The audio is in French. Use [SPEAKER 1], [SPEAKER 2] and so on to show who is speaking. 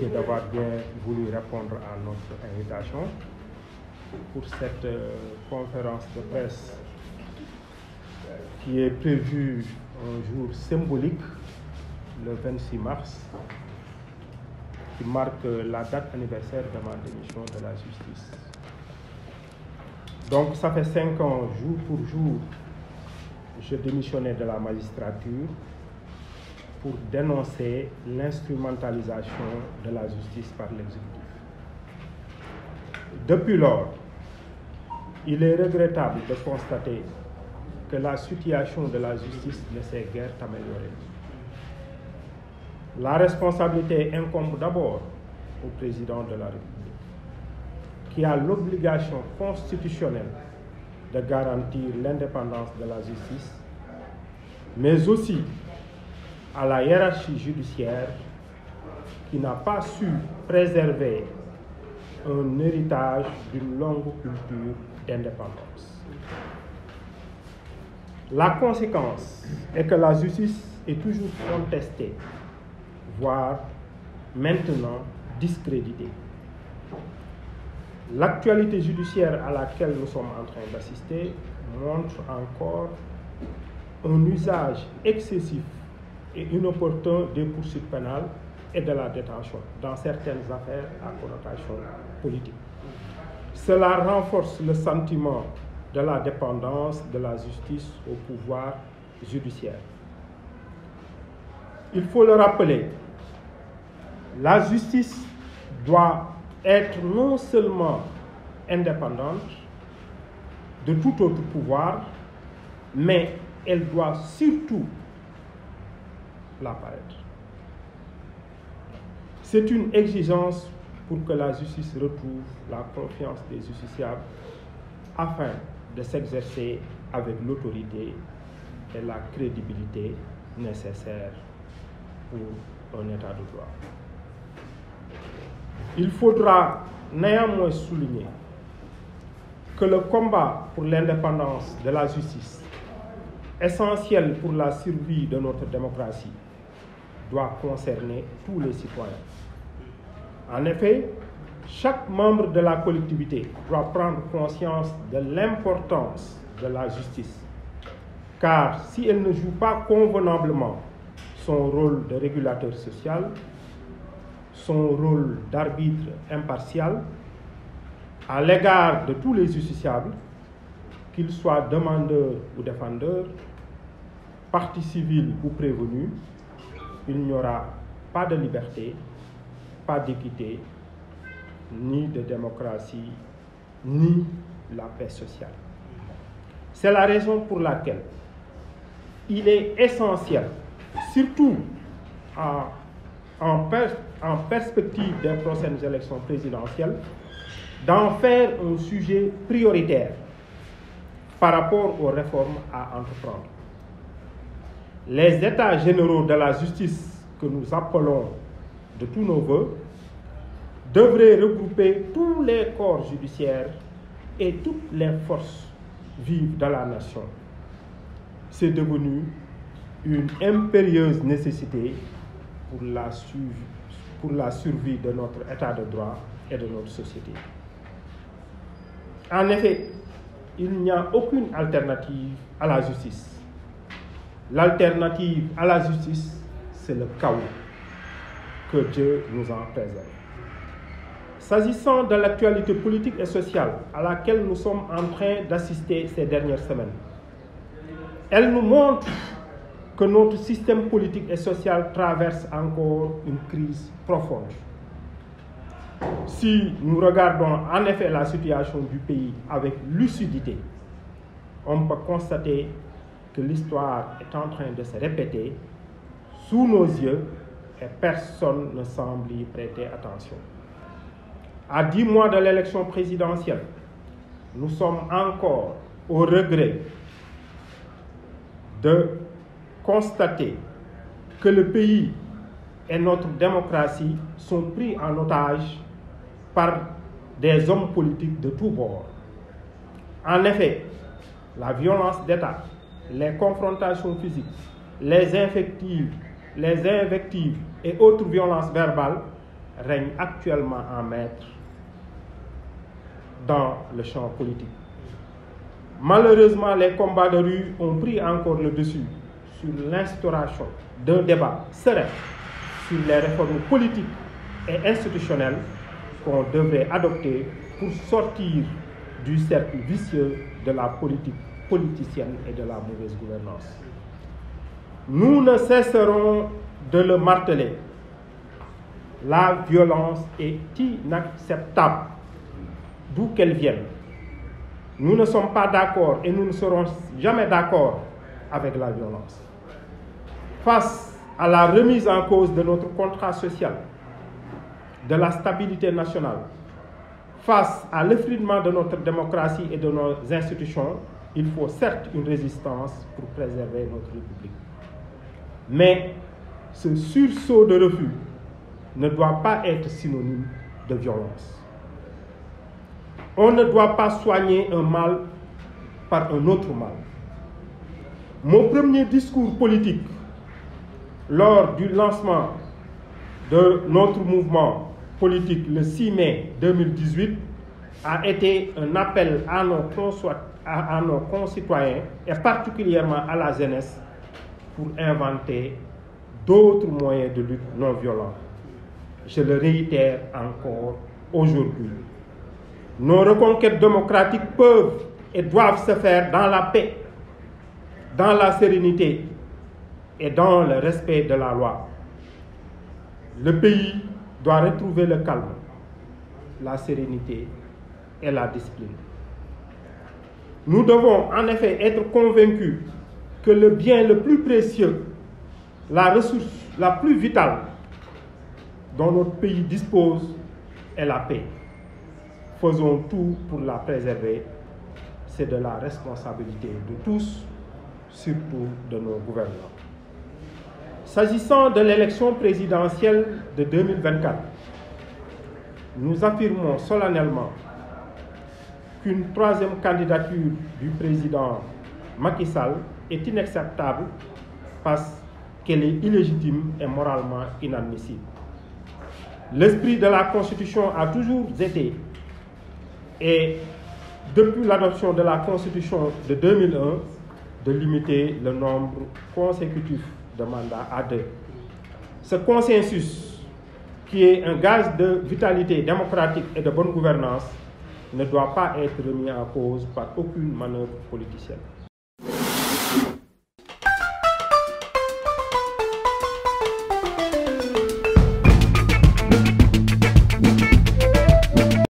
[SPEAKER 1] remercier d'avoir bien voulu répondre à notre invitation pour cette conférence de presse qui est prévue un jour symbolique, le 26 mars, qui marque la date anniversaire de ma démission de la justice. Donc, ça fait 5 ans, jour pour jour, je démissionnais de la magistrature pour dénoncer l'instrumentalisation de la justice par l'exécutif. Depuis lors, il est regrettable de constater que la situation de la justice ne s'est guère améliorée. La responsabilité incombe d'abord au président de la République, qui a l'obligation constitutionnelle de garantir l'indépendance de la justice, mais aussi à la hiérarchie judiciaire qui n'a pas su préserver un héritage d'une longue culture d'indépendance. La conséquence est que la justice est toujours contestée, voire maintenant discréditée. L'actualité judiciaire à laquelle nous sommes en train d'assister montre encore un usage excessif et inopportun des poursuites pénales et de la détention dans certaines affaires à connotation politique. Cela renforce le sentiment de la dépendance de la justice au pouvoir judiciaire. Il faut le rappeler, la justice doit être non seulement indépendante de tout autre pouvoir, mais elle doit surtout l'apparaître. C'est une exigence pour que la justice retrouve la confiance des justiciables afin de s'exercer avec l'autorité et la crédibilité nécessaires pour un état de droit. Il faudra néanmoins souligner que le combat pour l'indépendance de la justice, essentiel pour la survie de notre démocratie, doit concerner tous les citoyens. En effet, chaque membre de la collectivité doit prendre conscience de l'importance de la justice, car si elle ne joue pas convenablement son rôle de régulateur social, son rôle d'arbitre impartial à l'égard de tous les justiciables, qu'ils soient demandeurs ou défendeurs, partie civile ou prévenus, il n'y aura pas de liberté, pas d'équité, ni de démocratie, ni la paix sociale. C'est la raison pour laquelle il est essentiel, surtout en perspective des prochaines élections présidentielles, d'en faire un sujet prioritaire par rapport aux réformes à entreprendre. Les états généraux de la justice que nous appelons de tous nos vœux devraient regrouper tous les corps judiciaires et toutes les forces vives de la nation. C'est devenu une impérieuse nécessité pour la survie de notre état de droit et de notre société. En effet, il n'y a aucune alternative à la justice. L'alternative à la justice, c'est le chaos. Que Dieu nous en préserve. S'agissant de l'actualité politique et sociale à laquelle nous sommes en train d'assister ces dernières semaines, elle nous montre que notre système politique et social traverse encore une crise profonde. Si nous regardons en effet la situation du pays avec lucidité, on peut constater que l'histoire est en train de se répéter sous nos yeux et personne ne semble y prêter attention. À 10 mois de l'élection présidentielle, nous sommes encore au regret de constater que le pays et notre démocratie sont pris en otage par des hommes politiques de tous bords. En effet, la violence d'État, les confrontations physiques, les invectives et autres violences verbales règne actuellement en maître dans le champ politique. Malheureusement, les combats de rue ont pris encore le dessus sur l'instauration d'un débat serein sur les réformes politiques et institutionnelles qu'on devrait adopter pour sortir du cercle vicieux de la politique politicienne et de la mauvaise gouvernance. Nous ne cesserons de le marteler. La violence est inacceptable, d'où qu'elle vienne. Nous ne sommes pas d'accord et nous ne serons jamais d'accord avec la violence. Face à la remise en cause de notre contrat social, de la stabilité nationale, face à l'effritement de notre démocratie et de nos institutions, il faut certes une résistance pour préserver notre République. Mais ce sursaut de refus ne doit pas être synonyme de violence. On ne doit pas soigner un mal par un autre mal. Mon premier discours politique lors du lancement de notre mouvement politique le 6 mai 2018 a été un appel à nos concitoyens et particulièrement à la jeunesse pour inventer d'autres moyens de lutte non violents. Je le réitère encore aujourd'hui. Nos reconquêtes démocratiques peuvent et doivent se faire dans la paix, dans la sérénité et dans le respect de la loi. Le pays doit retrouver le calme, la sérénité et la discipline. Nous devons en effet être convaincus que le bien le plus précieux, la ressource la plus vitale dont notre pays dispose est la paix. Faisons tout pour la préserver. C'est de la responsabilité de tous, surtout de nos gouvernants. S'agissant de l'élection présidentielle de 2024, nous affirmons solennellement qu'une troisième candidature du président Macky Sall est inacceptable parce qu'elle est illégitime et moralement inadmissible. L'esprit de la Constitution a toujours été, et depuis l'adoption de la Constitution de 2001, de limiter le nombre consécutif de mandats à 2. Ce consensus, qui est un gage de vitalité démocratique et de bonne gouvernance, ne doit pas être remis en cause par aucune manœuvre politicienne.